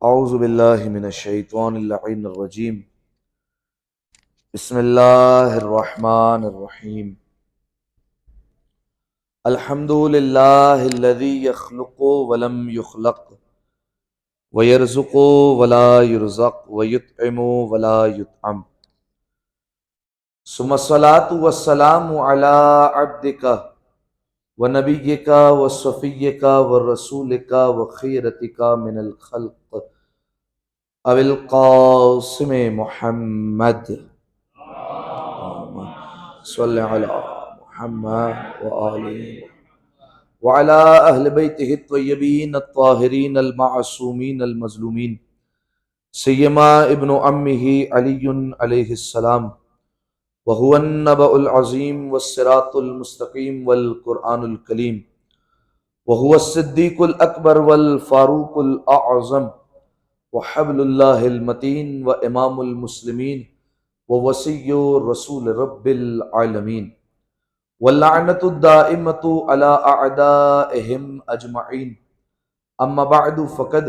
اعوذ باللہ من الشیطان اللعین الرجیم بسم اللہ الرحمن الرحیم الحمد للہ الذی یخلق ولم یخلق ویرزق ولا یرزق ویطعم ولا یطعم ثم الصلاة والسلام علی عبدک ونبیک وصفیک ورسولک وخیرتک من الخلق ابو القاسم محمد صلی علی محمد وعلی اہل بیتہ الطیبین الطاہرین المعصومین المظلومین سیما ابن امہ علی علیہ السلام وهو النبأ العظیم والصراط المستقیم والقرآن الکلیم وهو الصدیق الاکبر والفاروق الاعظم وحبل اللہ المتین وامام المسلمین ووصی رسول رب العالمین واللعنۃ الدائمۃ علی اعدائہم اجمعین اما بعد فقد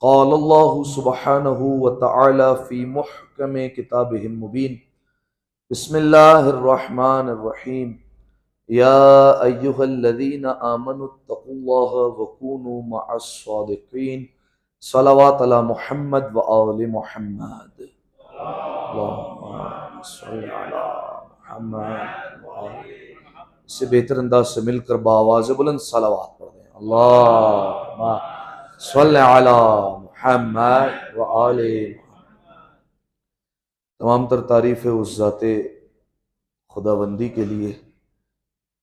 قال اللہ سبحانہ وتعالی فی محکم کتابہ المبین بسم اللہ الرحمن الرحیم یا ایہا الذین آمنوا اتقوا اللہ وکونوا مع الصادقین صلوات علی محمد وآل محمد اللہم صلی علی محمد وآل۔ اس سے بہتر انداز سے مل کر بآواز بلند صلوات پڑھ دیں، اللہم صلی علی محمد وآل محمد۔ تمام تر تعریف ہے اس ذات خداوندی کے لیے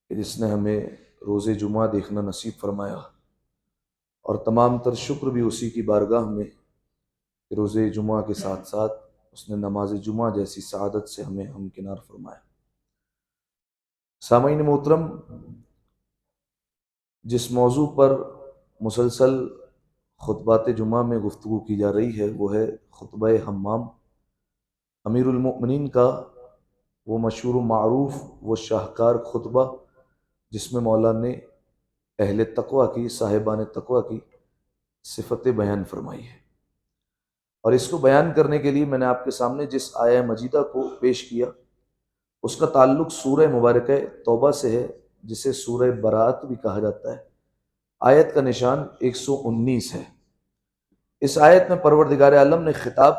کہ جس نے ہمیں روز جمعہ دیکھنا نصیب فرمایا، اور تمام تر شکر بھی اسی کی بارگاہ میں کہ روز جمعہ کے ساتھ ساتھ اس نے نماز جمعہ جیسی سعادت سے ہمیں ہمکنار فرمایا۔ سامعین محترم، جس موضوع پر مسلسل خطبات جمعہ میں گفتگو کی جا رہی ہے وہ ہے خطبہ حمام، امیر المؤمنین کا وہ مشہور و معروف وہ شاہکار خطبہ جس میں مولا نے اہل تقوی کی، صاحبان تقوی کی صفت بیان فرمائی ہے۔ اور اس کو بیان کرنے کے لیے میں نے آپ کے سامنے جس آیہ مجیدہ کو پیش کیا اس کا تعلق سورہ مبارکہ توبہ سے ہے، جسے سورہ براءت بھی کہا جاتا ہے۔ آیت کا نشان 119 ہے۔ اس آیت میں پروردگار عالم نے خطاب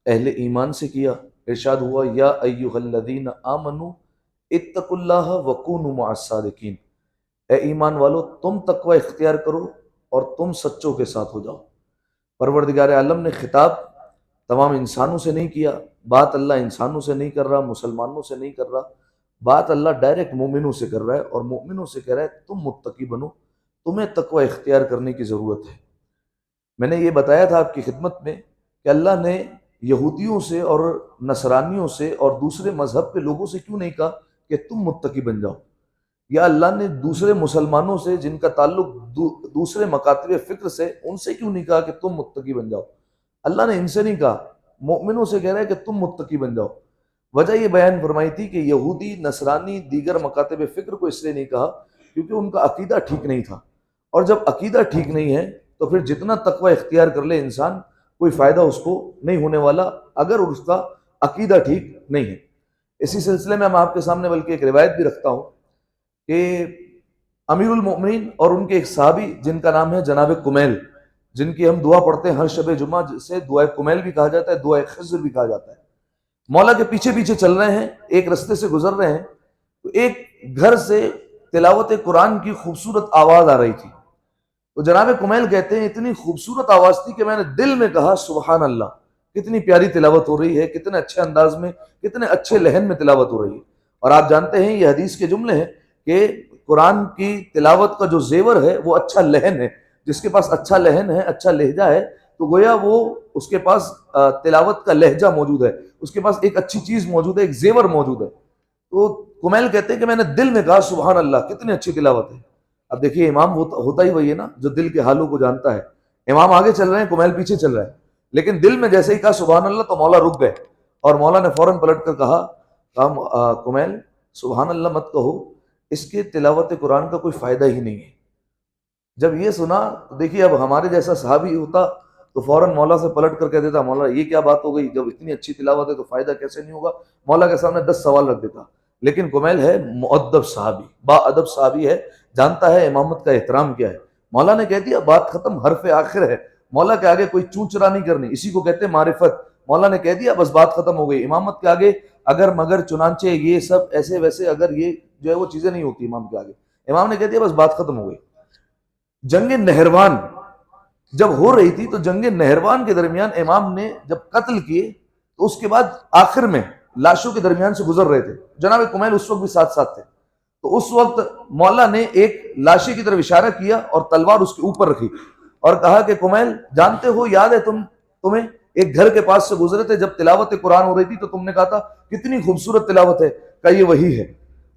اہل ایمان سے کیا، ارشاد ہوا یا ایھا الذین آمنوا اتقوا اللہ وکونوا مع الصادقین، اے ایمان والو تم تقوی اختیار کرو اور تم سچوں کے ساتھ ہو جاؤ۔ پروردگار عالم نے خطاب تمام انسانوں سے نہیں کیا، بات اللہ انسانوں سے نہیں کر رہا، مسلمانوں سے نہیں کر رہا، بات اللہ ڈائریکٹ مومنوں سے کر رہا ہے، اور مومنوں سے کہہ رہا ہے تم متقی بنو، تمہیں تقوی اختیار کرنے کی ضرورت ہے۔ میں نے یہ بتایا تھا آپ کی خدمت میں کہ اللہ نے یہودیوں سے اور نصرانیوں سے اور دوسرے مذہب کے لوگوں سے کیوں نہیں کہا کہ تم متقی بن جاؤ، یا اللہ نے دوسرے مسلمانوں سے جن کا تعلق دوسرے مکاتب فکر سے ان سے کیوں نہیں کہا کہ تم متقی بن جاؤ؟ اللہ نے ان سے نہیں کہا، مومنوں سے کہہ رہا ہے کہ تم متقی بن جاؤ۔ وجہ یہ بیان فرمائی تھی کہ یہودی، نصرانی، دیگر مکاتب فکر کو اس لیے نہیں کہا کیونکہ ان کا عقیدہ ٹھیک نہیں تھا، اور جب عقیدہ ٹھیک نہیں ہے تو پھر جتنا تقوی اختیار کر لے انسان کوئی فائدہ اس کو نہیں ہونے والا اگر اس کا عقیدہ ٹھیک نہیں ہے۔ اسی سلسلے میں آپ کے سامنے بلکہ ایک روایت بھی رکھتا ہوں کہ امیر المؤمنین اور ان کے ایک صحابی جن کا نام ہے جناب کمیل، جن کی ہم دعا پڑھتے ہیں ہر شب جمعہ، جسے دعائے کمیل بھی کہا جاتا ہے، دعائے خضر بھی کہا جاتا ہے، مولا کے پیچھے پیچھے چل رہے ہیں، ایک رستے سے گزر رہے ہیں تو ایک گھر سے تلاوت قرآن کی خوبصورت آواز آ رہی تھی، تو جناب کمیل کہتے ہیں اتنی خوبصورت آواز تھی کہ میں نے دل میں کہا سبحان اللہ، کتنی پیاری تلاوت ہو رہی ہے، کتنے اچھے انداز میں، کتنے اچھے لہن میں تلاوت ہو رہی ہے۔ اور آپ جانتے ہیں یہ حدیث کے جملے ہیں کہ قرآن کی تلاوت کا جو زیور ہے وہ اچھا لہن ہے، جس کے پاس اچھا لہن ہے، اچھا لہجہ ہے، تو گویا وہ اس کے پاس تلاوت کا لہجہ موجود ہے، اس کے پاس ایک اچھی چیز موجود ہے، ایک زیور موجود ہے۔ تو کمیل کہتے ہیں کہ میں نے دل میں کہا سبحان اللہ، کتنی اچھی تلاوت ہے۔ اب دیکھیے امام ہوتا ہی وہی ہے نا جو دل کے حالوں کو جانتا ہے۔ امام آگے چل رہے ہیں، کمیل پیچھے چل رہا ہے، لیکن دل میں جیسے ہی کہا سبحان اللہ تو مولا رک گئے، اور مولا نے فوراً پلٹ کر کہا کمیل سبحان اللہ مت کہو، اس کے تلاوت قرآن کا کوئی فائدہ ہی نہیں ہے۔ جب یہ سنا تو دیکھیے اب ہمارے جیسا صحابی ہوتا تو فوراً مولا سے پلٹ کر کہہ دیتا مولا یہ کیا بات ہو گئی، جب اتنی اچھی تلاوت ہے تو فائدہ کیسے نہیں ہوگا، مولا کے سامنے 10 سوال رکھ دیتا. لیکن کمیل ہے مؤدب صحابی، با ادب صحابی ہے، جانتا ہے امامت کا احترام کیا ہے. مولا نے کہہ دیا بات ختم، حرف آخر ہے، مولا کے آگے کوئی چون چرا نہیں کرنی، اسی کو کہتے ہیں معرفت. مولا نے کہہ دیا بس بات ختم ہو گئی. امامت کے آگے اگر مگر چنانچہ یہ سب ایسے ویسے اگر یہ جو ہے وہ چیزیں نہیں ہوتی امام کے آگے. امام نے کہہ دیا بس بات ختم ہو گئی. جنگ نہروان جب ہو رہی تھی تو جنگ نہروان کے درمیان امام نے جب قتل کیے تو اس کے بعد آخر میں لاشوں کے درمیان سے گزر رہے تھے. جناب کمیل اس وقت بھی ساتھ ساتھ تھے. تو اس وقت مولا نے ایک لاشی کی طرف اشارہ کیا اور تلوار اس کے اوپر رکھی اور کہا کہ کمیل جانتے ہو، یاد ہے تمہیں ایک گھر کے پاس سے گزرے تھے، جب تلاوت قرآن ہو رہی تھی تو تم نے کہا تھا کتنی خوبصورت تلاوت ہے، کہ یہ وہی ہے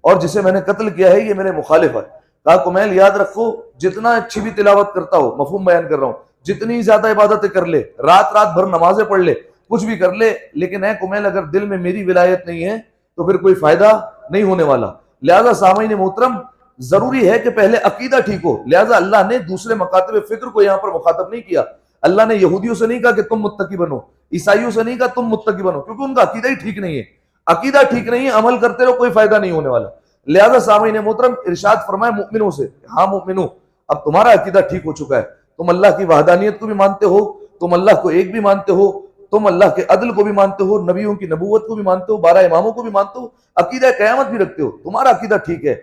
اور جسے میں نے قتل کیا ہے یہ میرے مخالف ہے. کہا کمیل یاد رکھو جتنا اچھی بھی تلاوت کرتا ہو، مفہوم بیان کر رہا ہوں، جتنی زیادہ عبادتیں کر لے، رات بھر نمازیں پڑھ لے، کچھ بھی کر لے، لیکن اے کمیل اگر دل میں میری ولایت نہیں ہے تو پھر کوئی فائدہ نہیں ہونے والا. لہذا سامعین محترم ضروری ہے کہ پہلے عقیدہ ٹھیک ہو. لہذا اللہ نے دوسرے مکاتب فکر کو یہاں پر مخاطب نہیں کیا. اللہ نے یہودیوں سے نہیں کہا کہ تم متقی بنو، عیسائیوں سے نہیں کہا تم متقی بنو، کیونکہ ان کا عقیدہ ہی ٹھیک نہیں ہے. عقیدہ ٹھیک نہیں ہے، عمل کرتے رہو، کوئی فائدہ نہیں ہونے والا. لہذا سامعین محترم ارشاد فرمائے مؤمنوں سے، ہاں مؤمنوں اب تمہارا عقیدہ ٹھیک ہو چکا ہے، تم اللہ کی وحدانیت کو بھی مانتے ہو، تم اللہ کو ایک بھی مانتے ہو، تم اللہ کے عدل کو بھی مانتے ہو، نبیوں کی نبوت کو بھی مانتے ہو، 12 اماموں کو بھی مانتے ہو، عقیدہ قیامت بھی رکھتے ہو، تمہارا عقیدہ ٹھیک ہے.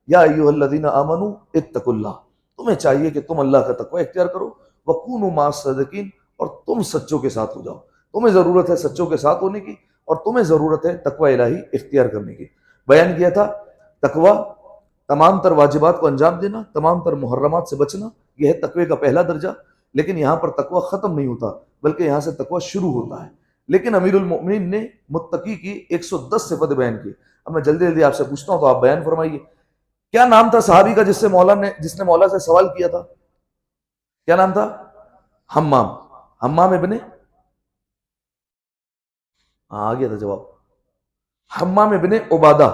یا ایھا الذین آمنوا اتقوا اللہ، تمہیں چاہیے کہ تم اللہ کا تقوی اختیار کرو، وکونوا مع الصادقین، اور تم سچوں کے ساتھ ہو جاؤ. تمہیں ضرورت ہے سچوں کے ساتھ ہونے کی اور تمہیں ضرورت ہے تقوی الہی اختیار کرنے کی. بیان کیا تھا تقوی تمام تر واجبات کو انجام دینا، تمام تر محرمات سے بچنا، یہ ہے تقوی کا پہلا درجہ. لیکن یہاں پر تقوی ختم نہیں ہوتا بلکہ یہاں سے تقوی شروع ہوتا ہے. لیکن امیر المؤمنین نے متقی کی 110 صفتیں بیان کی. اب میں جلدی جلدی آپ سے پوچھتا ہوں تو آپ بیان فرمائیے. کیا نام تھا صحابی کا جس نے مولا سے سوال کیا تھا؟ کیا نام تھا؟ حمام ابن آ گیا تھا جواب، حمام ابن عبادہ.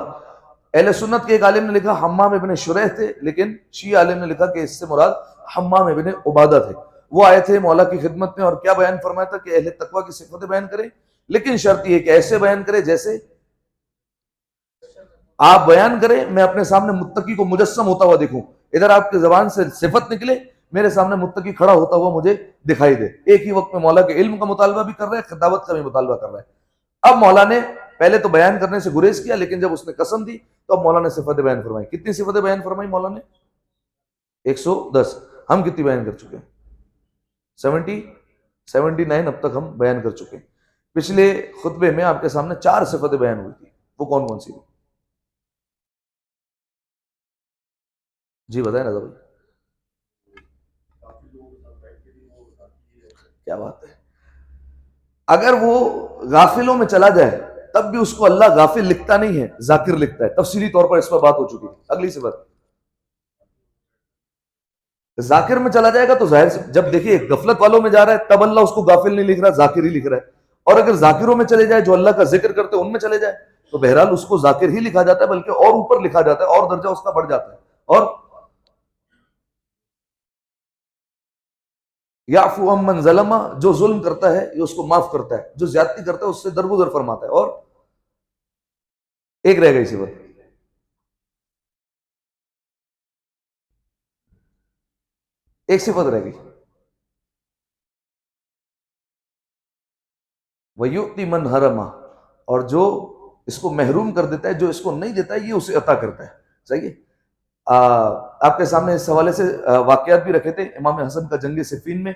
اہل سنت کے ایک عالم نے لکھا حمام ابن شریح تھے، لیکن شیعہ عالم نے لکھا کہ اس سے مراد حمام ابن عبادہ تھے. وہ آئے تھے مولا کی خدمت میں اور کیا بیان فرمایا تھا کہ اہل تقوی کی صفتیں بیان کریں، لیکن شرط یہ کہ ایسے بیان کرے جیسے آپ بیان کریں میں اپنے سامنے متقی کو مجسم ہوتا ہوا دیکھوں. ادھر آپ کی زبان سے صفت نکلے، میرے سامنے متقی کھڑا ہوتا ہوا مجھے دکھائی دے. ایک ہی وقت میں مولا کے علم کا مطالبہ بھی کر رہا ہے، خطابت کا بھی مطالبہ کر رہا ہے. اب مولا نے پہلے تو بیان کرنے سے گریز کیا، لیکن جب اس نے قسم دی تو اب مولا نے صفتیں بیان فرمائی. کتنی صفتیں بیان فرمائی مولا نے؟ 110. ہم کتنی بیان کر چکے ہیں؟ 79 اب تک ہم بیان کر چکے ہیں. پچھلے خطبے میں آپ کے سامنے 4 صفتیں بیان ہوئی تھی، وہ کون کون سی؟ جی بتائیں رضا بھائی. کیا بات ہے، اگر وہ غافلوں میں چلا جائے تب بھی اس کو اللہ غافل لکھتا نہیں ہے، ذاکر لکھتا ہے. تفصیلی طور پر اس پر بات ہو چکی ہے. اگلی صفت، ذاکر میں چلا جائے گا تو ظاہر سے جب دیکھیے غفلت والوں میں جا رہا ہے تب اللہ اس کو غافل نہیں لکھ رہا، ذاکر ہی لکھ رہا ہے. اور اگر ذاکروں میں چلے جائے جو اللہ کا ذکر کرتے ہیں ان میں چلے جائے تو بہرحال اس کو ذاکر ہی لکھا جاتا ہے، بلکہ اور اوپر لکھا جاتا ہے، اور درجہ اس کا بڑھ جاتا ہے. اور یعفو عمن ظلم، جو ظلم کرتا ہے یہ اس کو معاف کرتا ہے، جو زیادتی کرتا ہے اس سے درگزر فرماتا ہے. اور ایک رہ گئی صفت، ایک صفت رہ گئی، وَيُؤْتِ مَنْ حَرَمَ، اور جو اس کو محروم کر دیتا ہے، جو اس کو نہیں دیتا ہے یہ اسے عطا کرتا ہے. صحیح ہے. آپ کے سامنے اس حوالے سے واقعات بھی رکھے تھے. امام حسن کا جنگ صفین میں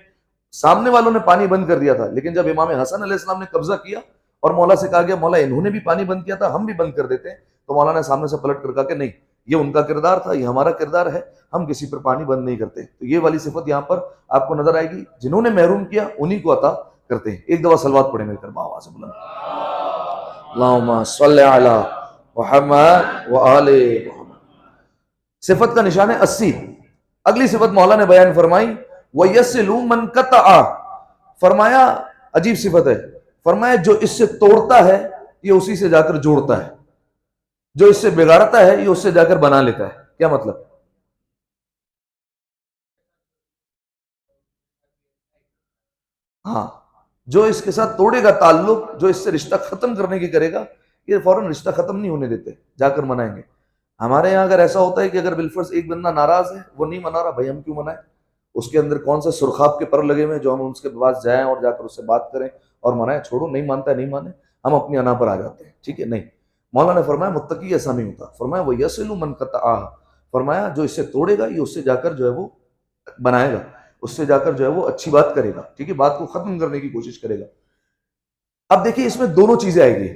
سامنے والوں نے پانی بند کر دیا تھا، لیکن جب امام حسن علیہ السلام نے قبضہ کیا اور مولا سے کہا گیا مولا انہوں نے بھی پانی بند کیا تھا، ہم بھی بند کر دیتے ہیں، تو مولا نے سامنے سے پلٹ کر کہا کہ نہیں، یہ ان کا کردار تھا، یہ ہمارا کردار ہے، ہم کسی پر پانی بند نہیں کرتے. تو یہ والی صفت یہاں پر آپ کو نظر آئے گی، جنہوں نے محروم کیا انہی کو عطا کرتے ہیں. ایک دفعہ صلوات پڑھیں مل کر آواز بلند، اللہم صلی علی محمد وآل محمد. صفت کا نشان ہے 80. اگلی صفت مولا نے بیان فرمائی وَيَسِلُ مَنْ قَطَعَ، فرمایا عجیب صفت ہے، فرمایا جو اس سے توڑتا ہے یہ اسی سے جا کر جوڑتا ہے، جو اس سے بگاڑتا ہے یہ اس سے جا کر بنا لیتا ہے. کیا مطلب؟ ہاں جو اس کے ساتھ توڑے گا تعلق، جو اس سے رشتہ ختم کرنے کی کرے گا، یہ فوراً رشتہ ختم نہیں ہونے دیتے، جا کر منائیں گے۔ ہمارے یہاں اگر ایسا ہوتا ہے کہ اگر بالفرض ایک بندہ ناراض ہے، وہ نہیں منا رہا، بھائی ہم کیوں منائیں؟ اس کے اندر کون سے سرخاب کے پر لگے ہوئے ہیں جو ہم اس کے پاس جائیں اور جا کر اس سے بات کریں اور منائیں؟ چھوڑو، نہیں مانتا ہے نہیں مانے، ہم اپنی انا پر آ جاتے ہیں، ٹھیک ہے؟ نہیں، مولانا نے فرمایا متقی ایسا نہیں ہوتا، فرمایا وہ یصل من قطعہ، فرمایا جو اس سے توڑے گا یہ اس سے جا کر جو ہے وہ بنائے گا، اس سے جا کر جو ہے وہ اچھی بات کرے گا، ٹھیک ہے، بات کو ختم کرنے کی کوشش کرے گا۔ اب دیکھیے اس میں دونوں چیزیں آئے گی،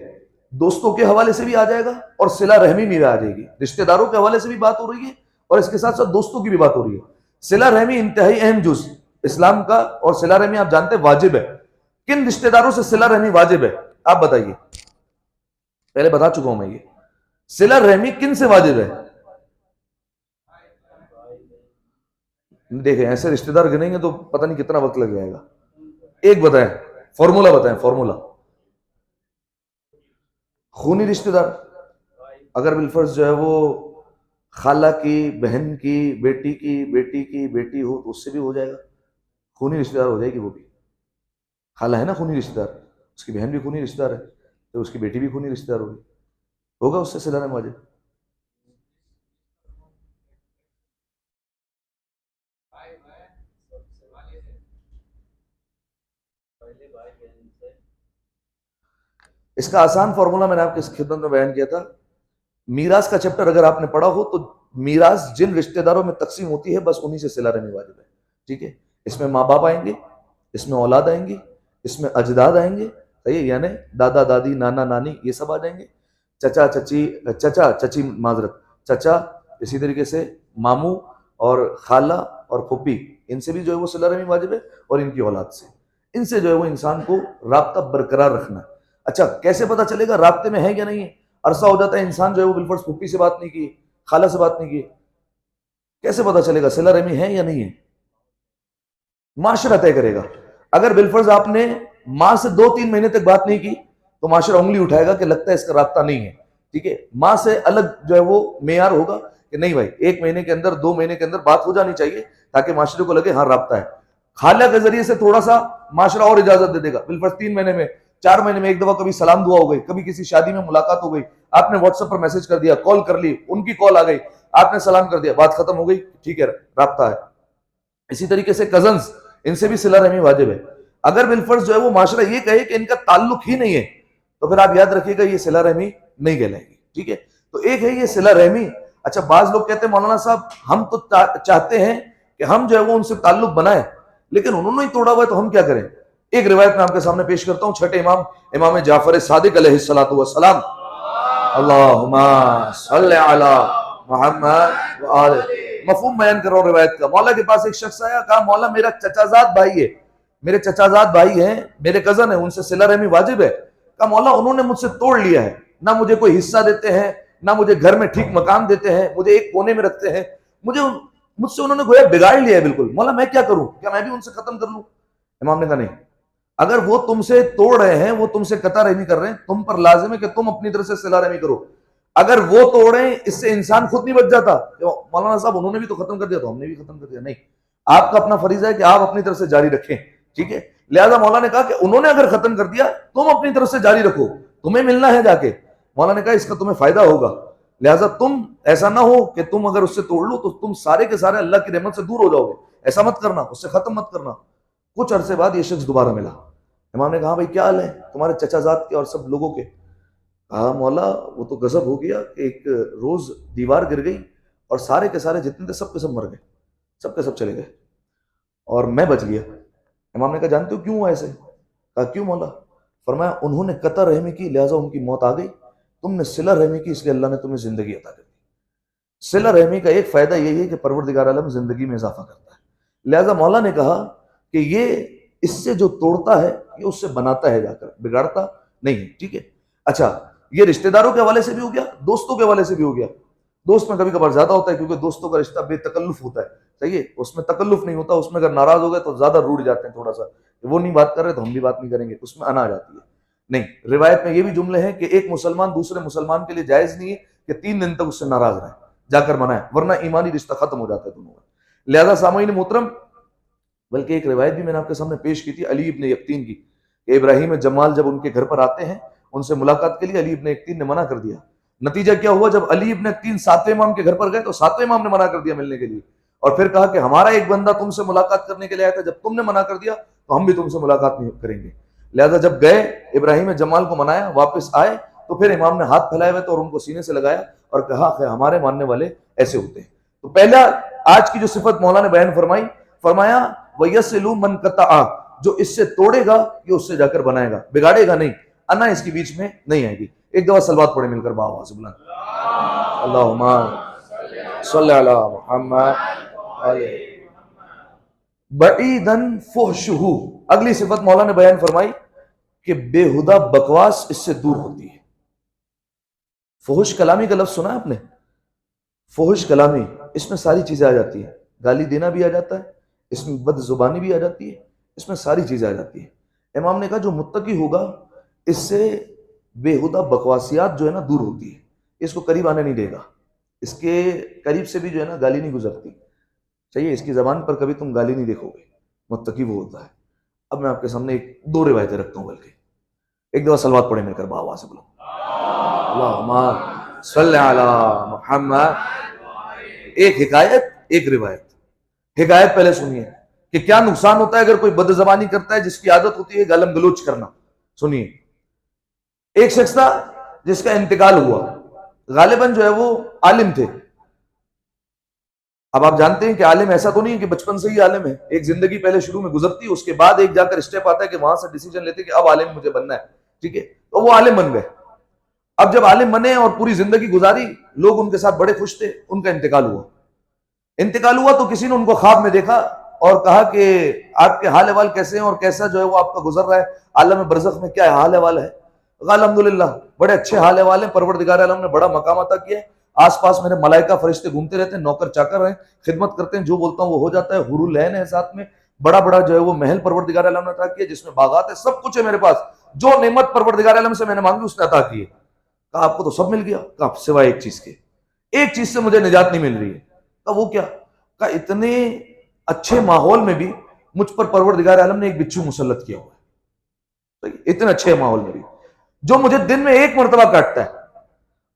دوستوں کے حوالے سے بھی آ جائے گا اور صلہ رحمی بھی آ جائے گی، رشتہ داروں کے حوالے سے بھی بات ہو رہی ہے اور اس کے ساتھ ساتھ دوستوں کی بھی بات ہو رہی ہے۔ صلہ رحمی انتہائی اہم جز اسلام کا، اور صلہ رحمی آپ جانتے ہیں واجب ہے۔ کن رشتہ داروں سے صلہ رحمی واجب ہے آپ بتائیے؟ پہلے بتا چکا ہوں میں، یہ صلہ رحمی کن سے واجب ہے؟ دیکھیں ایسے رشتہ دار گنیں گے تو پتہ نہیں کتنا وقت لگ جائے گا۔ ایک بتائیں، فارمولا بتائیں، فارمولا۔ خونی رشتہ دار، اگر بالفرض جو ہے وہ خالہ کی بہن کی بیٹی کی بیٹی ہو تو اس سے بھی ہو جائے گا، خونی رشتہ دار ہو جائے گی وہ بھی۔ خالہ ہے نا خونی رشتہ دار، اس کی بہن بھی خونی رشتہ دار ہے، تو اس کی بیٹی بھی خونی رشتہ دار ہوگی، ہوگا اس سے صلہ رحمی واجب۔ اس کا آسان فارمولا میں نے آپ کی خدمت میں بیان کیا تھا، میراث کا چیپٹر اگر آپ نے پڑھا ہو تو میراث جن رشتہ داروں میں تقسیم ہوتی ہے بس انہی سے صلہ رحمی واجب ہے، ٹھیک ہے؟ اس میں ماں باپ آئیں گے، اس میں اولاد آئیں گی، اس میں اجداد آئیں گے، صحیح ہے؟ یعنی دادا دادی نانا نانی یہ سب آ جائیں گے، چچا چچی معذرت چچا، اسی طریقے سے ماموں اور خالہ اور پھوپھی، ان سے بھی جو ہے وہ صلہ رحمی واجب ہے، اور ان کی اولاد سے، ان سے جو ہے وہ انسان کو رابطہ برقرار رکھنا ہے۔ اچھا کیسے پتا چلے گا رابطے میں ہے یا نہیں ہے؟ عرصہ ہو جاتا ہے انسان جو ہے وہ بالفرض پھوپھی سے بات نہیں کی، خالہ سے بات نہیں کی، کیسے پتا چلے گا صلہ رحمی ہے یا نہیں ہے؟ معاشرہ طے کرے گا۔ اگر بالفرض آپ نے ماں سے 2-3 مہینے تک بات نہیں کی تو معاشرہ انگلی اٹھائے گا کہ لگتا ہے اس کا رابطہ نہیں ہے، ٹھیک ہے؟ ماں سے الگ جو ہے وہ معیار ہوگا کہ نہیں بھائی 1 مہینے کے اندر 2 مہینے کے اندر بات ہو جانی چاہیے تاکہ معاشرے کو لگے ہاں رابطہ ہے۔ خالہ کے ذریعے سے تھوڑا سا معاشرہ اور اجازت دے دے گا، بالفرض 3 مہینے میں 4 مہینے میں ایک دفعہ کبھی سلام دعا ہو گئی، کبھی کسی شادی میں ملاقات ہو گئی، آپ نے واٹس ایپ پر میسج کر دیا، کال کر لی، ان کی کال آ گئی، آپ نے سلام کر دیا، بات ختم ہو گئی، ٹھیک ہے رابطہ ہے۔ اسی طریقے سے کزنز، ان سے بھی صلہ رحمی واجب ہے۔ اگر بالفرض جو ہے وہ معاشرہ یہ کہے کہ ان کا تعلق ہی نہیں ہے تو پھر آپ یاد رکھیے گا یہ صلہ رحمی نہیں کہلائے گی، ٹھیک ہے؟ تو ایک ہے یہ صلہ رحمی۔ اچھا بعض لوگ کہتے ہیں مولانا صاحب ہم تو چاہتے ہیں کہ ہم جو ہے وہ ان سے تعلق بنائیں لیکن انہوں نے ہی توڑا ہوا ہے تو ہم کیا کریں؟ ایک روایت میں آپ کے سامنے پیش کرتا ہوں، چھٹے امام امام جعفر صادق علیہ الصلوۃ والسلام، اللہم صلی علی محمد وآل، مفہوم بیان کر رہا ہوں روایت کا۔ مولا کے پاس ایک شخص آیا، کہا مولا میرا چچا زاد بھائی ہے، میرے چچا زاد بھائی ہیں، میرے کزن ہیں، ان سے صلہ رحمی واجب ہے۔ کہا مولا انہوں نے مجھ سے توڑ لیا ہے، نہ مجھے کوئی حصہ دیتے ہیں، نہ مجھے گھر میں ٹھیک مقام دیتے ہیں، مجھے ایک کونے میں رکھتے ہیں، مجھ سے انہوں نے گویا بگاڑ لیا ہے بالکل، مولا میں کیا کروں؟ کیا میں بھی ان سے ختم کر لوں؟ امام نے کہا نہیں، اگر وہ تم سے توڑ رہے ہیں، وہ تم سے قطع رحمی کر رہے ہیں، تم پر لازم ہے کہ تم اپنی طرف سے صلہ رحمی کرو۔ اگر وہ توڑیں اس سے انسان خود نہیں بچ جاتا، مولانا صاحب انہوں نے بھی تو ختم کر دیا تو ہم نے بھی ختم کر دیا، نہیں، آپ کا اپنا فریضہ ہے کہ آپ اپنی طرف سے جاری رکھیں، ٹھیک ہے؟ لہذا مولا نے کہا کہ انہوں نے اگر ختم کر دیا تم اپنی طرف سے جاری رکھو، تمہیں ملنا ہے جا کے۔ مولا نے کہا اس کا تمہیں فائدہ ہوگا، لہذا تم ایسا نہ ہو کہ تم اگر اس سے توڑ لو تو تم سارے کے سارے اللہ کی رحمت سے دور ہو جاؤ گے، ایسا مت کرنا، اس سے ختم مت کرنا۔ کچھ عرصے بعد یہ شخص دوبارہ ملا، امام نے کہا بھائی کیا حال ہے تمہارے چچا زاد کے اور سب لوگوں کے؟ کہا مولا وہ تو غضب ہو گیا کہ ایک روز دیوار گر گئی اور سارے کے سارے جتنے تھے سب کے سب مر گئے، سب کے سب چلے گئے اور میں بچ گیا۔ امام نے کہا جانتے ہو کیوں ایسے؟ کہا کیوں مولا؟ فرمایا انہوں نے قطع رحمی کی لہٰذا ان کی موت آ گئی، تم نے صلہ رحمی کی اس لیے اللہ نے تمہیں زندگی عطا کر دی۔ صلہ رحمی کا ایک فائدہ یہی ہے کہ پروردگار عالم زندگی میں اضافہ کرتا ہے، لہٰذا مولا نے کہا کہ یہ اس سے جو توڑتا ہے یہ اس سے بناتا ہے، جا کر بگاڑتا نہیں ہے، ٹھیک ہے؟ اچھا یہ رشتہ داروں کے حوالے سے بھی ہو گیا، دوستوں کے حوالے سے بھی ہو گیا۔ دوست میں کبھی کبھار زیادہ ہوتا ہے کیونکہ دوستوں کا رشتہ بے تکلف ہوتا ہے، صحیح ہے؟ اس میں تکلف نہیں ہوتا، اس میں اگر ناراض ہو گئے تو زیادہ روٹ جاتے ہیں، تھوڑا سا وہ نہیں بات کر رہے تو ہم بھی بات نہیں کریں گے، اس میں انا آ جاتی ہے۔ نہیں، روایت میں یہ بھی جملے ہیں کہ ایک مسلمان دوسرے مسلمان کے لیے جائز نہیں ہے کہ 3 دن تک اس سے ناراض رہے، جا کر منائے، ورنہ ایمانی رشتہ ختم ہو جاتا ہے دونوں کا۔ لہذا سامعین محترم بلکہ ایک روایت بھی میں نے آپ کے سامنے پیش کی تھی علی ابن یقطین کی، کہ ابراہیم جمال جب ان کے گھر پر آتے ہیں ان سے ملاقات کے لیے، علی ابن یقطین نے منع کر دیا۔ نتیجہ کیا ہوا، جب علی ابن یقطین ساتویں امام کے گھر پر گئے تو ساتویں امام نے منع کر دیا ملنے کے لیے، اور پھر کہا کہ ہمارا ایک بندہ تم سے ملاقات کرنے کے لیے آیا تھا، جب تم نے منع کر دیا تو ہم بھی تم سے ملاقات نہیں کریں گے۔ لہذا جب گئے ابراہیم جمال کو منایا، واپس آئے تو پھر امام نے ہاتھ پھیلائے ہوئے تھے اور ان کو سینے سے لگایا اور کہا کہ ہمارے ماننے والے ایسے ہوتے ہیں۔ تو پہلا آج کی جو صفت مولا نے بیان فرمائی، فرمایا وَيَسِلُ مَنْ قَطَعَ، جو اس سے توڑے گا یہ اس سے جا کر بنائے گا، بگاڑے گا نہیں، انا اس کے بیچ میں نہیں آئے گی۔ ایک دفعہ صلوات پڑھے مل کر باآواز بلند، اللہم صلی علی محمد بعیداً فحشہ۔ اگلی صفت مولا نے بیان فرمائی کہ بےہدہ بکواس اس سے دور ہوتی ہے۔ فحش کلامی کا لفظ سنا ہے آپ نے؟ فحش کلامی، اس میں ساری چیزیں آ جاتی ہیں، گالی دینا بھی آ جاتا ہے، اس میں بد زبانی بھی آ جاتی ہے، اس میں ساری چیزیں آ جاتی ہیں۔ امام نے کہا جو متقی ہوگا اس سے بےہدہ بکواسیات جو ہے نا دور ہوتی ہے، اس کو قریب آنے نہیں دے گا، اس کے قریب سے بھی جو ہے نا گالی نہیں گزرتی، چاہیے اس کی زبان پر کبھی تم گالی نہیں دیکھو گے، متقی وہ ہوتا ہے۔ اب میں آپ کے سامنے دو روایتیں رکھتا ہوں، بلکہ ایک دفعہ صلوات پڑھے میں کر باآواز بولو، اللہم صلی علی محمد۔ ایک حکایت ایک روایت۔ حکایت پہلے سنیے کہ کیا نقصان ہوتا ہے اگر کوئی بد زبانی کرتا ہے جس کی عادت ہوتی ہے گالم گلوچ کرنا۔ سنیے، ایک شخص تھا جس کا انتقال ہوا، غالباً جو ہے وہ عالم تھے۔ اب آپ جانتے ہیں کہ عالم ایسا تو نہیں ہے کہ بچپن سے ہی عالم ہے، ایک زندگی پہلے شروع میں گزرتی ہے، اس کے بعد ایک جا کر اسٹیپ آتا ہے کہ وہاں سے ڈیسیجن لیتے کہ اب عالم مجھے بننا ہے، ٹھیک ہے، تو وہ عالم بن گئے۔ اب جب عالم بنے اور پوری زندگی گزاری، لوگ ان کے ساتھ بڑے خوش تھے، ان کا انتقال ہوا تو کسی نے ان کو خواب میں دیکھا اور کہا کہ آپ کے حال احوال کیسے ہیں اور کیسا جو ہے وہ آپ کا گزر رہا ہے عالم برزخ میں، کیا حال احوال ہے؟ الحمدللہ بڑے اچھے حال احوال ہیں، پروردگار عالم نے بڑا مقام عطا کیا ہے، آس پاس میرے ملائکہ فرشتے گھومتے رہتے ہیں، نوکر چاکر ہیں، خدمت کرتے ہیں، جو بولتا ہوں وہ ہو جاتا ہے، حور العین ہے ساتھ میں، بڑا بڑا جو ہے وہ محل پروردگار عالم نے عطا کیا جس میں باغات ہے، سب کچھ ہے میرے پاس، جو نعمت پروردگار عالم سے میں نے مانگی اس نے عطا کی ہے۔ کہا آپ کو تو سب مل گیا؟ کہا سوائے ایک چیز کے، ایک چیز سے مجھے نجات نہیں مل رہی ہے۔ کہا وہ کیا؟ کہا اتنے اچھے ماحول میں بھی مجھ پر پروردگار عالم نے ایک بچھو مسلط کیا ہوا ہے، اتنے اچھے ماحول میں بھی، جو مجھے دن میں ایک مرتبہ کاٹتا ہے،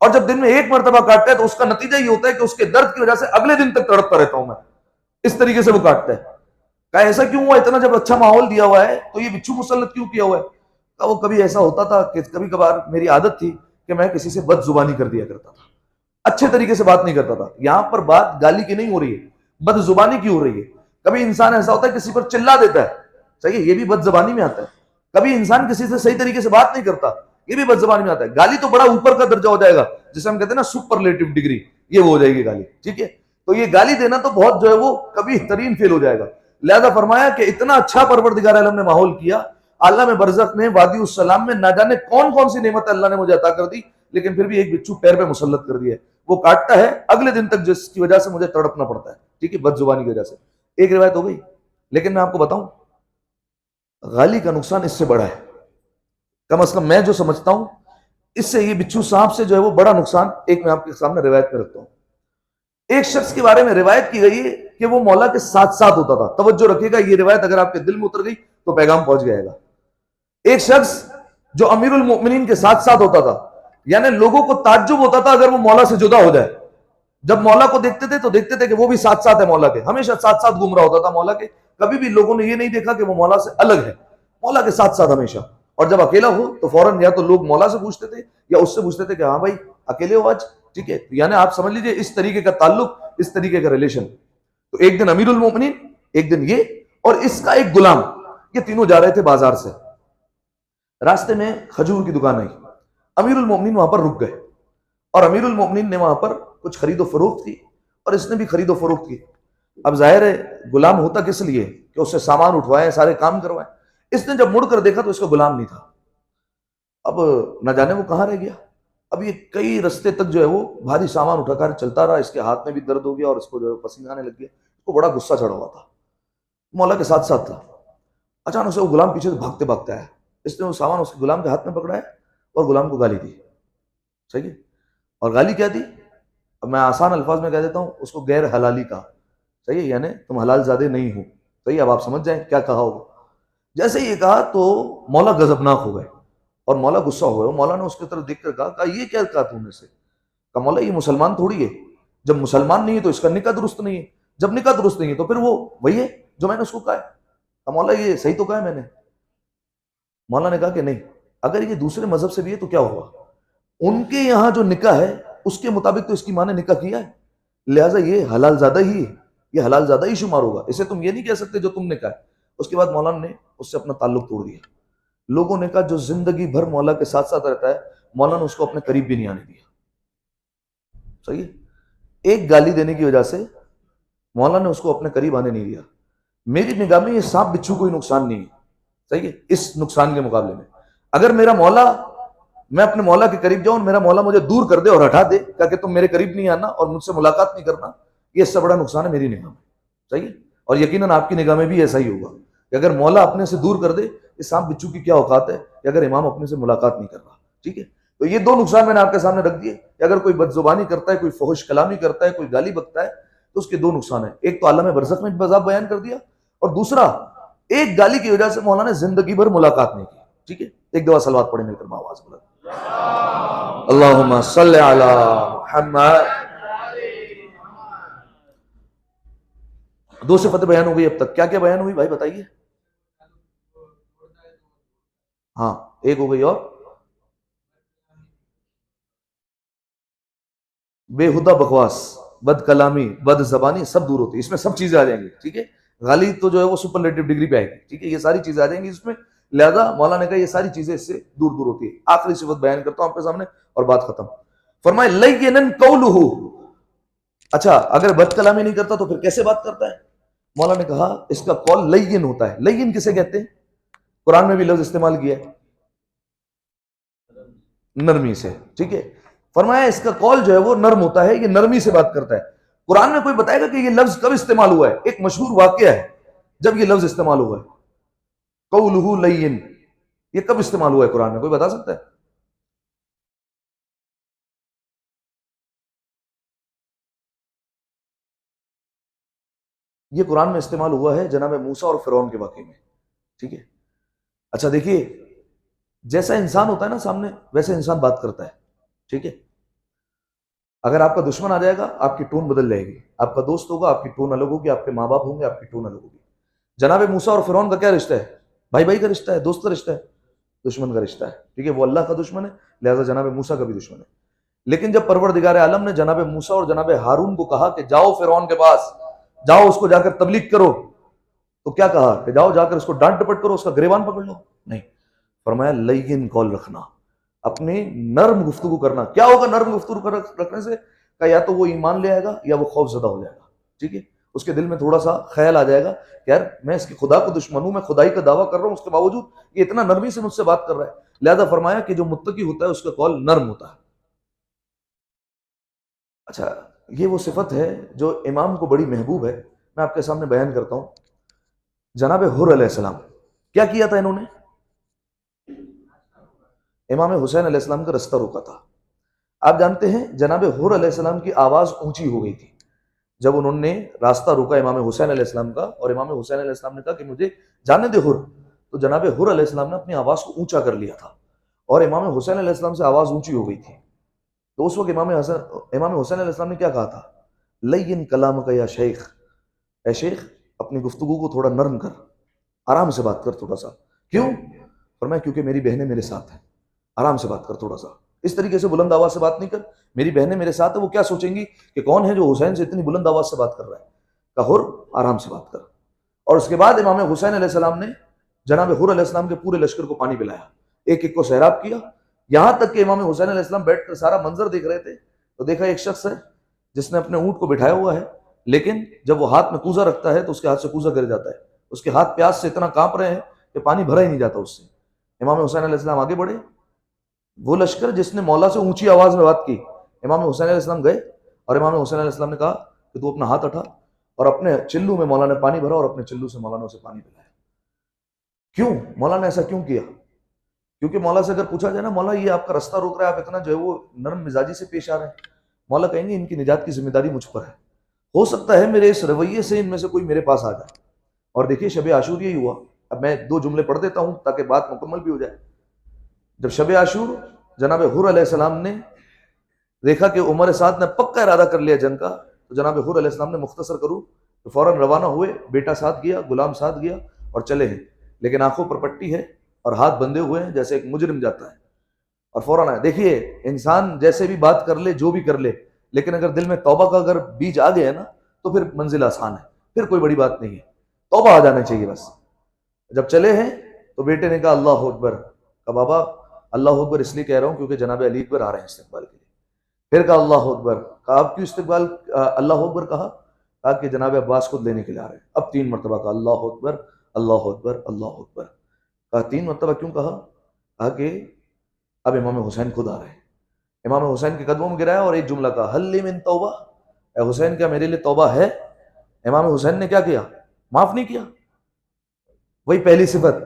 اور جب دن میں ایک مرتبہ کاٹتا ہے تو اس کا نتیجہ یہ ہوتا ہے کہ اس کے درد کی وجہ سے اگلے دن تک تڑپتا رہتا ہوں میں، اس طریقے سے وہ کاٹتا ہے۔ کہا ایسا کیوں ہوا؟ اتنا جب اچھا ماحول دیا ہوا ہے تو یہ بچھو مسلط کیوں کیا ہوا ہے؟ کہا وہ کبھی ایسا ہوتا تھا کہ کبھی کبھار میری عادت تھی کہ میں کسی سے بد زبانی کر دیا کرتا تھا، اچھے طریقے سے بات نہیں کرتا تھا۔ یہاں پر بات گالی کی نہیں ہو رہی ہے، بد زبانی کی ہو رہی ہے۔ کبھی انسان ایسا ہوتا ہے کسی پر چلا دیتا ہے، صحیح ہے، یہ بھی بد زبانی میں آتا ہے۔ کبھی انسان کسی سے صحیح طریقے سے بات نہیں کرتا، یہ بھی بد زبانی میں آتا ہے۔ گالی تو بڑا اوپر کا درجہ ہو جائے گا، جسے ہم کہتے ہیں نا سپرلیٹو ڈگری، یہ وہ ہو جائے گی گالی، ٹھیک ہے۔ تو یہ گالی دینا تو بہت جو ہے وہ کبھی ترین فیل ہو جائے گا۔ لہذا فرمایا کہ اتنا اچھا پروردگار عالم نے ماحول کیا، عالم برزخ میں، وادی السلام میں، نہ جانے کون کون سی نعمت اللہ نے مجھے عطا کر دی، لیکن پھر بھی ایک بچھو پیر پہ مسلط کر دیا ہے، وہ کاٹتا ہے اگلے دن تک، جس کی وجہ سے مجھے تڑپنا پڑتا ہے، ٹھیک ہے، بد زبانی کی وجہ سے۔ ایک روایت ہو گئی، لیکن میں آپ کو بتاؤں غالی کا نقصان اس سے بڑا ہے، کم از کم میں جو سمجھتا ہوں اس سے، یہ بچھو سانپ سے جو ہے وہ بڑا نقصان ایک میں آپ کے سامنے روایت میں رکھتا ہوں۔ ایک شخص کے بارے میں روایت کی گئی ہے کہ وہ مولا کے ساتھ ساتھ ہوتا تھا۔ توجہ رکھیے گا، یہ روایت اگر آپ کے دل میں اتر گئی تو پیغام پہنچ جائے گا۔ ایک شخص جو امیر المؤمنین کے ساتھ ساتھ ہوتا تھا، یعنی لوگوں کو تعجب ہوتا تھا اگر وہ مولا سے جدا ہو جائے، جب مولا کو دیکھتے تھے تو دیکھتے تھے کہ وہ بھی ساتھ ساتھ ہے مولا کے، ہمیشہ ساتھ ساتھ گھوم رہا ہوتا تھا مولا کے، کبھی بھی لوگوں نے یہ نہیں دیکھا کہ وہ مولا سے الگ ہے، مولا کے ساتھ ساتھ ہمیشہ۔ اور جب اکیلا ہو تو فوراً یا تو لوگ مولا سے پوچھتے تھے یا اس سے پوچھتے تھے کہ ہاں بھائی اکیلے ہو آج، ٹھیک ہے، یعنی آپ سمجھ لیجئے اس طریقے کا تعلق، اس طریقے کا ریلیشن۔ تو ایک دن امیر المؤمنین، ایک دن یہ، اور اس کا ایک غلام، یہ تینوں جا رہے تھے بازار سے، راستے میں کھجور کی دکان آئی، امیر المؤمنین وہاں پر رک گئے، اور امیر المؤمنین نے وہاں پر کچھ خرید و فروخت کی اور اس نے بھی خرید و فروخت کی۔ اب ظاہر ہے غلام ہوتا کس لیے کہ اس سے سامان اٹھوائے، سارے کام کروائے۔ اس نے جب مڑ کر دیکھا تو اس کا غلام نہیں تھا، اب نہ جانے وہ کہاں رہ گیا۔ اب یہ کئی رستے تک جو ہے وہ بھاری سامان اٹھا کر چلتا رہا، اس کے ہاتھ میں بھی درد ہو گیا اور اس کو جو ہے پسینہ آنے لگ گیا، اس کو بڑا غصہ چڑھا ہوا تھا، مولا کے ساتھ ساتھ تھا۔ اچانک سے وہ غلام پیچھے سے بھاگتے بھاگتے آیا، اس نے وہ سامان اس غلام کے ہاتھ میں پکڑایا اور غلام کو گالی دی، صحیح ہے، اور گالی کیا دی؟ اب میں آسان الفاظ میں کہہ دیتا ہوں، اس کو غیر حلالی کہا، صحیح ہے، یعنی تم حلال زادے نہیں ہو، صحیح، اب آپ سمجھ جائیں کیا کہا ہوگا. جیسے یہ کہا تو مولا غضبناک ہو گئے اور مولا غصہ ہو گئے. مولا نے اس کی طرف دیکھ کر کہا یہ کیا کہا تم نے سے؟ کہا مولا یہ مسلمان تھوڑی ہے، جب مسلمان نہیں ہے تو اس کا نکاح درست نہیں ہے، جب نکاح درست نہیں ہے تو پھر وہ وہی ہے جو میں نے اس کو کہا ہے. کہا مولا یہ صحیح تو کہا ہے میں نے. مولا نے کہا کہ نہیں، اگر یہ دوسرے مذہب سے بھی ہے تو کیا ہوا، ان کے یہاں جو نکاح ہے اس کے مطابق تو اس کی ماں نے نکاح کیا ہے، لہٰذا یہ حلال زادہ ہی ہے، یہ حلال زادہ ہی شمار ہوگا، اسے تم یہ نہیں کہہ سکتے جو تم نے کہا ہے. اس کے بعد مولانا نے اس سے اپنا تعلق توڑ دیا. لوگوں نے کہا جو زندگی بھر مولا کے ساتھ ساتھ رہتا ہے مولانا نے اس کو اپنے قریب بھی نہیں آنے دیا. صحیح ہے، ایک گالی دینے کی وجہ سے مولانا نے اس کو اپنے قریب آنے نہیں دیا. میری نگاہ میں یہ سانپ بچھو کوئی نقصان نہیں ہے. صحیح ہے، اس نقصان کے مقابلے میں اگر میرا مولا، میں اپنے مولا کے قریب جاؤں اور میرا مولا مجھے دور کر دے اور ہٹا دے کہ تم میرے قریب نہیں آنا اور مجھ سے ملاقات نہیں کرنا، یہ اس سے بڑا نقصان ہے میری نگاہ میں. صحیح ہے، اور یقیناً آپ کی نگاہ میں بھی ایسا ہی ہوگا کہ اگر مولا اپنے سے دور کر دے، اس سانپ بچھو کی کیا اوقات ہے کہ اگر امام اپنے سے ملاقات نہیں کر رہا. ٹھیک ہے، تو یہ دو نقصان میں نے آپ کے سامنے رکھ دیے کہ اگر کوئی بد زبانی کرتا ہے، کوئی فحش کلامی کرتا ہے، کوئی گالی بکتا ہے تو اس کے دو نقصان ہیں. ایک تو عالم برزخ میں عذاب بیان کر دیا، اور دوسرا ایک گالی کی وجہ سے مولانا نے زندگی بھر ملاقات نہیں کی. ٹھیک ہے، ایک دفعہ صلوات پڑھیں مل کر آواز بلند. اللہم صلی علی محمد. دو صفتیں بیان ہو گئی اب تک. کیا کیا بیان ہوئی بھائی بتائیے؟ ہاں ایک ہو گئی، اور بے ہدہ بکواس، بد کلامی، بد زبانی سب دور ہوتی ہے. اس میں سب چیزیں آ جائیں گی. ٹھیک ہے، غالی تو جو ہے وہ سپرلیٹو ڈگری پہ آئے گی. ٹھیک ہے، یہ ساری چیزیں آ جائیں گی اس میں، لہذا مولانا نے کہا یہ ساری چیزیں اس سے دور دور ہوتی ہے. آخری صفت بیان کرتا ہوں آپ کے سامنے اور بات ختم. فرمائے لینن قولہ. اچھا اگر بد کلامی نہیں کرتا تو پھر کیسے بات کرتا ہے؟ مولانا نے کہا اس کا قول لین ہوتا ہے. لین کسے کہتے ہیں؟ قرآن میں بھی لفظ استعمال کیا ہے نرمی سے. ٹھیک ہے، فرمایا اس کا قول جو ہے وہ نرم ہوتا ہے، یہ نرمی سے بات کرتا ہے. قرآن میں کوئی بتائے گا کہ یہ لفظ کب استعمال ہوا ہے؟ ایک مشہور واقعہ ہے جب یہ لفظ استعمال ہوا ہے، قولہ لین. یہ کب استعمال ہوا ہے قرآن میں، کوئی بتا سکتا ہے؟ یہ قرآن میں استعمال ہوا ہے جناب موسیٰ اور فرعون کے واقعے میں. ٹھیک ہے، اچھا دیکھیے جیسا انسان ہوتا ہے نا سامنے ویسے انسان بات کرتا ہے. ٹھیک ہے، اگر آپ کا دشمن آ جائے گا آپ کی ٹون بدل جائے گی، آپ کا دوست ہوگا آپ کی ٹون الگ ہوگی، آپ کے ماں باپ ہوں گے آپ کی ٹون الگ ہوگی. جناب موسیٰ اور فرعون کا کیا رشتہ ہے؟ بھائی بھائی کا رشتہ ہے، دوست کا رشتہ ہے، دشمن کا رشتہ ہے. ٹھیک ہے، وہ اللہ کا دشمن ہے لہذا جناب موسیٰ کا بھی دشمن ہے. لیکن جب پروردگار عالم نے جناب موسیٰ اور جناب ہارون کو کہا کہ جاؤ فرعون کے پاس، جاؤ اس کو جا کر تبلیغ کرو، تو کیا کہا کہ جاؤ جا کر اس کو ڈانٹ ڈپٹ کرو، اس کا گریبان پکڑ لو؟ نہیں، فرمایا لین قول رکھنا، اپنی نرم گفتگو کرنا. کیا ہوگا نرم گفتگو رکھنے سے؟ کہ یا تو وہ ایمان لے آئے گا یا وہ خوف زدہ ہو جائے گا. ٹھیک ہے، اس کے دل میں تھوڑا سا خیال آ جائے گا کہ یار میں اس کی خدا کو دشمن ہوں، میں خدائی کا دعویٰ کر رہا ہوں، اس کے باوجود یہ اتنا نرمی سے مجھ سے بات کر رہا ہے. لہذا فرمایا کہ جو متقی ہوتا ہے اس کا قول نرم ہوتا ہے. اچھا یہ وہ صفت ہے جو امام کو بڑی محبوب ہے. میں آپ کے سامنے بیان کرتا ہوں. جناب حر علیہ السلام کیا کیا تھا انہوں نے؟ امام حسین علیہ السلام کا رستہ روکا تھا. آپ جانتے ہیں جناب حر علیہ السلام کی آواز اونچی ہو گئی تھی جب انہوں نے راستہ روکا امام حسین علیہ السلام کا، اور امام حسین علیہ السلام نے کہا کہ مجھے جانے دے حر. تو جناب حر علیہ السلام نے اپنی آواز کو اونچا کر لیا تھا اور امام حسین علیہ السلام سے آواز اونچی ہو گئی تھی. تو اس وقت امام حسین علیہ السلام نے کیا کہا تھا؟ لین کلام کا یا شیخ، اے شیخ اپنی گفتگو کو تھوڑا نرم کر، آرام سے بات کر تھوڑا سا. کیوں؟ فرمایا کیونکہ میری بہنیں میرے ساتھ ہیں، آرام سے بات کر تھوڑا سا، اس طریقے سے بلند آواز سے بات نہیں کر. میری بہنیں میرے ساتھ ہیں، وہ کیا سوچیں گی کہ کون ہے جو حسین سے اتنی بلند آواز سے بات کر رہا ہے. کہ حر آرام سے بات کر. اور اس کے بعد امام حسین علیہ السلام نے جناب حر علیہ السلام کے پورے لشکر کو پانی پلایا، ایک ایک کو سیراب کیا، یہاں تک کہ امام حسین علیہ السلام بیٹھ کر سارا منظر دیکھ رہے تھے تو دیکھا ایک شخص ہے جس نے اپنے اونٹ کو بٹھایا ہوا ہے، لیکن جب وہ ہاتھ میں کوزہ رکھتا ہے تو اس کے ہاتھ سے کوزہ گر جاتا ہے، اس کے ہاتھ پیاس سے اتنا کانپ رہے ہیں کہ پانی بھرا ہی نہیں جاتا اس سے. امام حسین علیہ السلام آگے بڑھے، وہ لشکر جس نے مولا سے اونچی آواز میں بات کی، امام حسین علیہ السلام گئے اور امام حسین علیہ السلام نے کہا کہ تو اپنا ہاتھ اٹھا، اور اپنے چلو میں مولا نے پانی بھرا اور اپنے چلو سے مولا نے اسے پانی پلایا. کیوں مولا نے ایسا کیوں کیا؟ کیونکہ مولا سے اگر پوچھا جائے نا مولا یہ آپ کا رستہ روک رہا ہے، آپ اتنا جو ہے وہ نرم مزاجی سے پیش آ رہے ہیں، مولا کہیں گے ان کی نجات کی ذمہ داری مجھ پر ہے. ہو سکتا ہے میرے اس رویے سے ان میں سے کوئی میرے پاس آ جائے، اور دیکھیے شب عاشور یہی ہوا. اب میں 2 جملے پڑھ دیتا ہوں تاکہ بات مکمل بھی ہو جائے. جب شب عاشور جناب حر علیہ السلام نے دیکھا کہ عمر سعد نے پکا ارادہ کر لیا جنگ کا، تو جناب حر علیہ السلام نے مختصر کروں تو فوراً روانہ ہوئے. بیٹا ساتھ گیا، غلام ساتھ گیا اور چلے ہیں، لیکن آنکھوں پر پٹی ہے اور ہاتھ بندھے ہوئے ہیں جیسے ایک مجرم جاتا ہے، اور فوراً آئے. دیکھیے انسان جیسے بھی بات کر لے، جو بھی کر لے، لیکن اگر دل میں توبہ کا اگر بیج آ گیا نا تو پھر منزل آسان ہے، پھر کوئی بڑی بات نہیں ہے، توبہ آ جانا چاہیے بس. جب چلے ہیں تو بیٹے نے کہا اللہ اکبر. کہا بابا اللہ اکبر اس لیے کہہ رہا ہوں کیونکہ جناب علی اکبر آ رہے ہیں استقبال کے لیے. پھر کہا اللہ اکبر. کہا آپ کیوں استقبال اللہ اکبر کہا کہ جناب عباس خود لینے کے لیے آ رہے ہیں. اب 3 مرتبہ کہا اللہ اکبر اللہ اکبر اللہ اکبر. کہا 3 مرتبہ کیوں کہا کہ اب امام حسین خود آ رہے ہیں. امام حسین کے قدموں میں گرایا اور ایک جملہ کہا حل لی من توبہ، اے حسین کیا میرے لیے توبہ ہے؟ امام حسین نے کیا کیا؟ معاف نہیں کیا. وہی پہلی صفت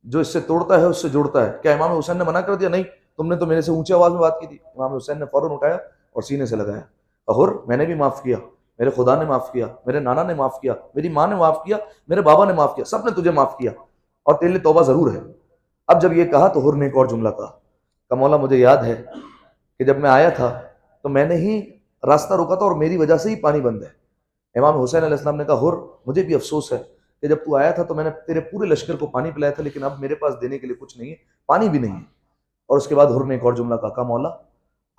جو اس سے توڑتا ہے اس سے جوڑتا ہے. کیا امام حسین نے منع کر دیا؟ نہیں، تم نے تو میرے سے اونچی آواز میں بات کی تھی. امام حسین نے فوراً اٹھایا اور سینے سے لگایا. حر میں نے بھی معاف کیا، میرے خدا نے معاف کیا، میرے نانا نے معاف کیا، میری ماں نے معاف کیا، میرے بابا نے معاف کیا، سب نے تجھے معاف کیا اور تیرے لیے توبہ ضرور ہے. اب جب یہ کہا تو حر نے ایک اور جملہ کہا کہ مولا مجھے یاد ہے کہ جب میں آیا تھا تو میں نے ہی راستہ روکا تھا اور میری وجہ سے ہی پانی بند ہے. امام حسین علیہ السلام نے کہا حر مجھے بھی افسوس ہے کہ جب تو آیا تھا تو میں نے تیرے پورے لشکر کو پانی پلایا تھا، لیکن اب میرے پاس دینے کے لیے کچھ نہیں ہے، پانی بھی نہیں ہے. اور اس کے بعد حر نے ایک اور جملہ کہا مولا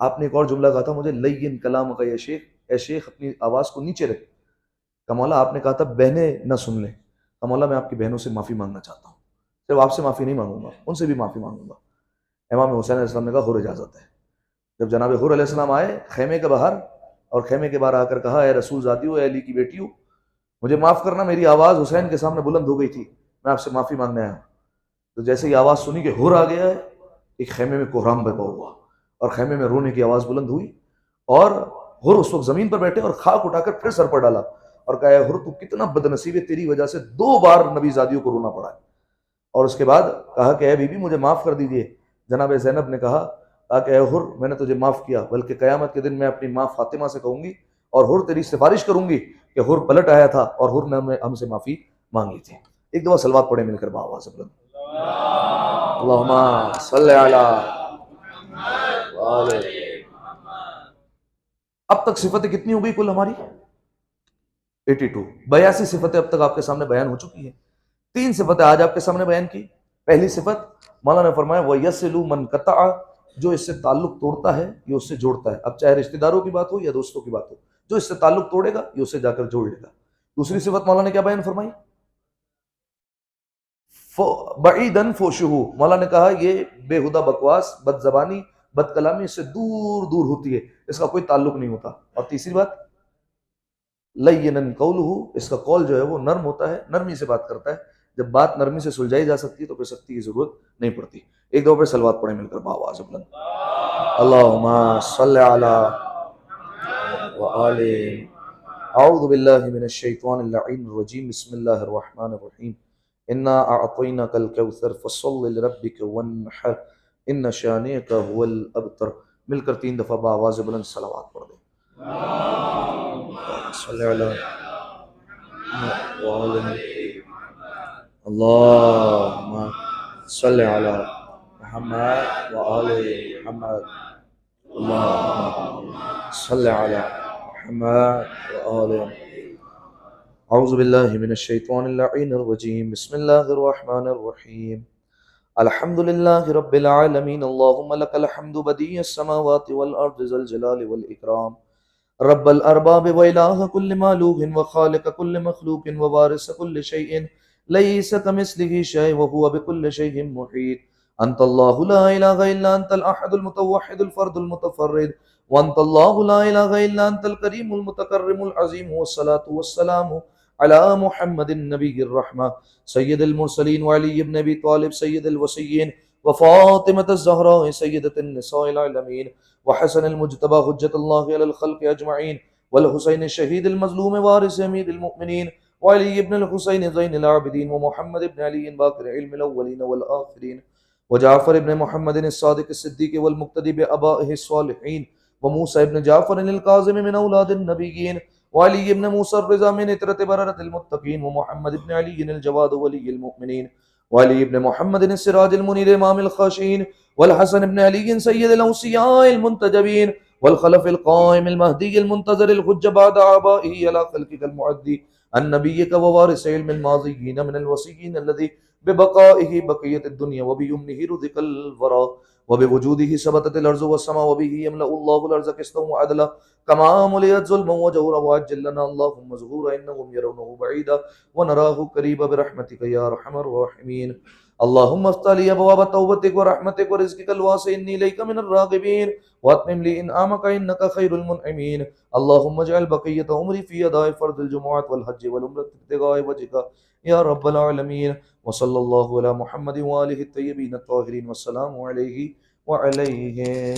آپ نے ایک اور جملہ کہا تھا مجھے لین کلام کا یا شیخ، اے شیخ اپنی آواز کو نیچے رکھ. کہا مولا آپ نے کہا تھا بہنیں نہ سن لیں. کہا مولا میں آپ کی بہنوں سے معافی مانگنا چاہتا ہوں، صرف آپ سے معافی نہیں مانگوں گا، ان سے بھی معافی مانگوں گا. امام حسین علیہ السلام نے کہا حر اجازت ہے. جب جناب حر علیہ السلام آئے خیمے کے باہر اور خیمے کے باہر آ کر کہا اے رسول ذاتی ہو، اے علی کی بیٹی ہو، مجھے معاف کرنا میری آواز حسین کے سامنے بلند ہو گئی تھی، میں آپ سے معافی مانگنے آیا ہوں. تو جیسے یہ آواز سنی کہ حر آ گیا ہے، ایک خیمے میں کوہرام برپا ہوا اور خیمے میں رونے کی آواز بلند ہوئی اور حر اس وقت زمین پر بیٹھے اور خاک اٹھا کر پھر سر پر ڈالا اور کہا اے حر تو کتنا بد نصیب ہے، تیری وجہ سے 2 بار نبی زادیوں کو رونا پڑا ہے. اور اس کے بعد کہا کہ اے بی بی مجھے معاف کر دیجئے. جناب زینب نے کہا کہ اے حر میں نے تجھے معاف کیا، بلکہ قیامت کے دن میں اپنی ماں فاطمہ سے کہوں گی اور حر تیری سفارش کروں گی کہ حر پلٹ آیا تھا اور حر نے ہم سے معافی مانگی تھی. ایک دفعہ صلوات پڑھیں مل کر بآواز بلند. اللہم صلی علی وآلہ. اب تک صفتیں کتنی ہو گئی کل ہماری؟ 82. 82 صفتیں اب تک آپ کے سامنے بیان ہو چکی ہیں. 3 صفتیں آج آپ کے سامنے بیان کی. پہلی صفت مولانا نے فرمایا وَيَصِلُ مَنْ قَطَعَ، جو اس سے تعلق توڑتا ہے یہ اس سے جوڑتا ہے. اب چاہے رشتہ داروں کی بات ہو یا دوستوں کی بات ہو، جو اس سے تعلق توڑے گا یہ اسے جا کر جوڑ لے گا. دوسری صفت مولانا نے کیا بیان فرمائی؟ بعیدن فوشہو، مولا نے کہا یہ بے ہدہ بکواس، بد زبانی، بد کلامی اس سے دور دور ہوتی ہے، اس کا کوئی تعلق نہیں ہوتا. اور تیسری بات لینن قولہ، اس کا قول جو ہے وہ نرم ہوتا ہے، نرمی سے بات کرتا ہے. جب بات نرمی سے سلجھائی جا سکتی ہے تو پھر سختی کی ضرورت نہیں پڑتی. ایک دو پہ صلوات پڑھیں مل کر بآواز بلند. اللہم صلی علی وآل. اعوذ باللہ من الشیطان اللعین الرجیم. بسم اللہ الرحمن الرحیم. انا اعطیناک الکوثر فصل لربک وانحر ان شانئک هو الابتر. مل کر 3 دفعہ بآواز بلند صلوات پڑھ دیں. صلی اللہ اللہم صلی علی محمد وآل محمد. اللہم صلی علی محمد وآل. اعوذ باللہ من الشیطان اللعین الرجیم. بسم اللہ الرحمن الرحیم. الحمد للہ رب العالمین. اللہم لک الحمد بدیع السماوات والارض ذا الجلال والاکرام. رب الارباب والہ کل معلوق وخالق کل مخلوق ووارث کل شیء لیس کمثلہ شیء وہو بکل شیء محیط. انت اللہ لا الہ الا انت الاحد المتوحد الفرد المتفرد وانت اللہ لا الہ الا انت الکریم المتکرم العظیم. والصلاة والسلام علی محمد النبی الرحمہ سید المرسلین وعلی ابن ابی طالب سید الوصیین وفاطمة الزہراء سیدۃ النساء العالمین وحسن المجتبى حجة الله على الخلق أجمعين والحسين الشهيد المظلوم وارث أمير المؤمنين وعلي بن الحسين زين العابدين ومحمد بن علي باقر علم الأولين والآخرين وجعفر بن محمد الصادق الصديق والمقتدي بآبائه الصالحين وموسى بن جعفر الكاظم من أولاد النبيين وعلي بن موسى الرضا من إترة بررة المتقين ومحمد بن علي الجواد ولي المؤمنين وعلي بن محمد السراج المنير إمام الخاشعين والحسن بن علي سيد الأوصياء المنتجبين والخلف القائم المهدي المنتظر الحج بعد آبائه على خلقك المعدي النبيك ووارث علم الماضيين من الوصيين الذي ببقائه بقية الدنيا وبيمنه رزق الورى وبوجوده ثبتت الأرض والسماء وبه يملأ الله الأرض قسطا وعدلا كما ملئت ظلما وجورا وعجل لنا اللهم زهورا إنهم يرونه بعيدا ونراه قريبا برحمتك يا أرحم الراحمين اللهم افتح لي أبواب توبتك ورحمتك ورزقك الواسع إني إليك من الراغبين واتمم لي إنعامك إنك خير المنعمين اللهم اجعل بقية عمري في أداء فرض الجمعة والحج والعمرة ابتغاء وجهك يا رب العالمين وصلى الله على محمد وآله الطيبين الطاهرين والسلام عليه وعليه